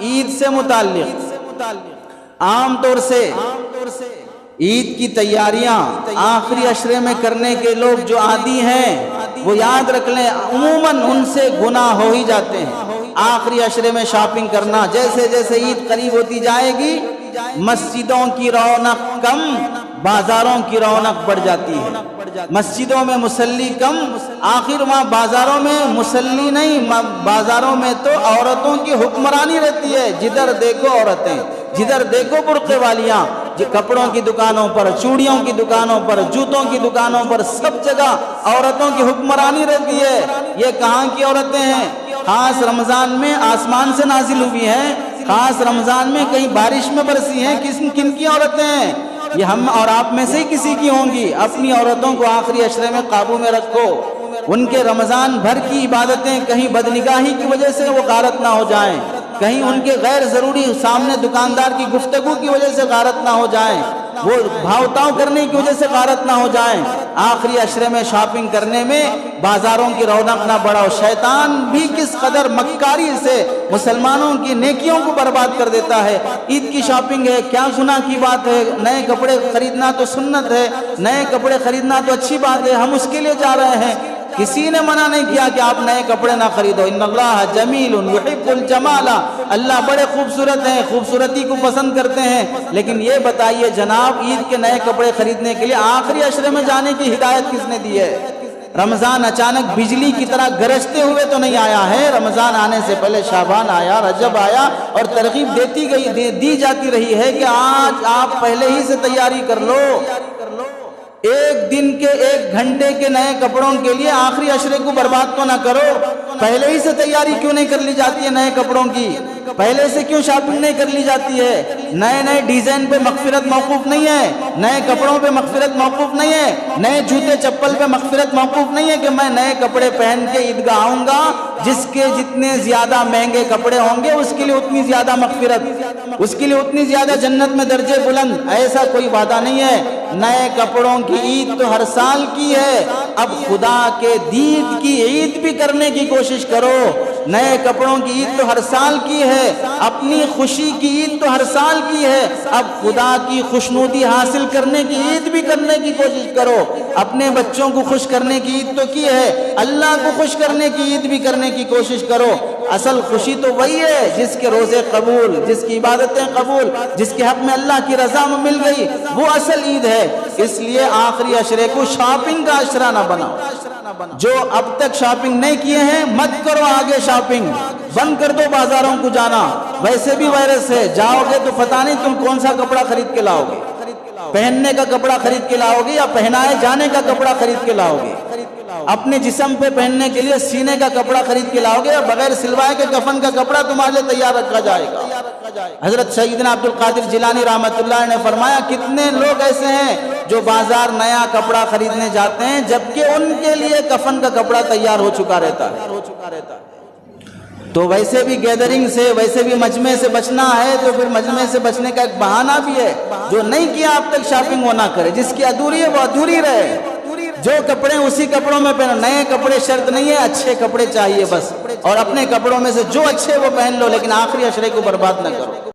عید سے متعلق عام طور سے عید کی تیاریاں آخری عشرے میں کرنے کے لوگ جو عادی ہیں وہ یاد رکھ لیں عموماً ان سے گناہ ہو ہی جاتے ہیں۔ آخری عشرے میں شاپنگ کرنا، جیسے جیسے عید قریب ہوتی جائے گی مسجدوں کی رونق کم، بازاروں کی رونق بڑھ جاتی ہے۔ مسجدوں میں مصلی کم، آخر وہاں بازاروں میں مصلی نہیں، بازاروں میں تو عورتوں کی حکمرانی رہتی ہے، جدھر دیکھو عورتیں، جدھر دیکھو برقعے والیاں، کپڑوں کی دکانوں پر، چوڑیوں کی دکانوں پر، جوتوں کی دکانوں پر، سب جگہ عورتوں کی حکمرانی رہتی ہے۔ یہ کہاں کی عورتیں ہیں؟ خاص رمضان میں آسمان سے نازل ہوئی ہیں، خاص رمضان میں کہیں بارش میں برسی ہیں، کن کی عورتیں ہیں؟ یہ ہم اور آپ میں سے ہی کسی کی ہوں گی۔ اپنی عورتوں کو آخری عشرے میں قابو میں رکھو، ان کے رمضان بھر کی عبادتیں کہیں بدنگاہی کی وجہ سے وہ غارت نہ ہو جائیں، کہیں ان کے غیر ضروری سامنے دکاندار کی گفتگو کی وجہ سے غارت نہ ہو جائیں، وہ بھاؤتاؤ کرنے کی وجہ سے غارت نہ ہو جائیں۔ آخری عشرے میں شاپنگ کرنے میں بازاروں کی رونق نہ بڑھاؤ۔ شیطان بھی کس قدر مکاری سے مسلمانوں کی نیکیوں کو برباد کر دیتا ہے۔ عید کی شاپنگ ہے، کیا گناہ کی بات ہے؟ نئے کپڑے خریدنا تو سنت ہے، نئے کپڑے خریدنا تو اچھی بات ہے، ہم اس کے لیے جا رہے ہیں۔ کسی نے منع نہیں کیا کہ آپ نئے کپڑے نہ خریدو۔ ان اللہ جمیل یحب الجمال، اللہ بڑے خوبصورت ہیں، خوبصورتی کو پسند کرتے ہیں۔ لیکن یہ بتائیے جناب، عید کے نئے کپڑے خریدنے کے لیے آخری عشرے میں جانے کی ہدایت کس نے دی ہے؟ رمضان اچانک بجلی کی طرح گرجتے ہوئے تو نہیں آیا ہے۔ رمضان آنے سے پہلے شعبان آیا، رجب آیا، اور ترغیب دی جاتی رہی ہے کہ آج آپ پہلے ہی سے تیاری کر لو۔ ایک دن کے ایک گھنٹے کے نئے کپڑوں کے لیے آخری عشرے کو برباد تو نہ کرو۔ پہلے ہی سے تیاری کیوں نہیں کر لی جاتی ہے نئے کپڑوں کی؟ پہلے سے کیوں شاپنگ نہیں کر لی جاتی ہے؟ نئے ڈیزائن پہ مغفرت موقوف نہیں ہے، نئے کپڑوں پہ مغفرت موقوف نہیں ہے، نئے جوتے چپل پہ مغفرت موقوف نہیں ہے کہ میں نئے کپڑے پہن کے عیدگاہ آؤں گا، جس کے جتنے زیادہ مہنگے کپڑے ہوں گے اس کے لیے اتنی زیادہ مغفرت، اس کے لیے اتنی زیادہ جنت میں درجے بلند۔ ایسا کوئی وعدہ نہیں ہے۔ نئے کپڑوں کی عید تو ہر سال کی ہے، اب خدا کے دید کی عید بھی کرنے کی کوشش کرو۔ نئے کپڑوں کی عید تو ہر سال کی ہے، اپنی خوشی کی عید تو ہر سال کی ہے، اب خدا کی خوشنودی حاصل کرنے کی عید بھی کرنے کی کوشش کرو۔ اپنے بچوں کو خوش کرنے کی عید تو کی ہے، اللہ کو خوش کرنے کی عید بھی کرنے کی کوشش کرو۔ اصل خوشی تو وہی ہے جس کے روزے قبول، جس کی عبادتیں قبول، جس کے حق میں اللہ کی رضا میں مل گئی، وہ اصل عید ہے۔ اس لیے آخری عشرے کو شاپنگ کا عشرہ نہ بناؤ۔ جو اب تک شاپنگ نہیں کیے ہیں مت کرو آگے شاپنگ، بند کر دو بازاروں کو جانا۔ ویسے بھی وائرس ہے، جاؤ گے تو پتہ نہیں تم کون سا کپڑا خرید کے لاؤ گے، پہننے کا کپڑا خرید کے لاؤ گے یا پہنائے جانے کا کپڑا خرید کے لاؤ گے۔ اپنے جسم پہ پہننے کے لیے سینے کا کپڑا خرید کے لاؤ گے یا بغیر سلوائے کے کفن کا کپڑا تمہارے لیے تیار رکھا جائے گا۔ حضرت سیدنا عبد القادر جیلانی رحمۃ اللہ نے فرمایا کتنے لوگ ایسے ہیں جو بازار نیا کپڑا خریدنے جاتے ہیں جبکہ ان کے لیے کفن کا کپڑا تیار ہو چکا رہتا ہے۔ تو ویسے بھی گیدرنگ سے، ویسے بھی مجمع سے بچنا ہے تو پھر مجمع سے بچنے کا ایک بہانہ بھی ہے۔ جو نہیں کیا اب تک شاپنگ وہ نہ کرے، جس کی ادھوری ہے وہ ادھوری رہے۔ جو کپڑے اسی کپڑوں میں پہنو، نئے کپڑے شرط نہیں ہے، اچھے کپڑے چاہیے بس، اور اپنے کپڑوں میں سے جو اچھے وہ پہن لو، لیکن آخری عشرے کو برباد نہ کرو۔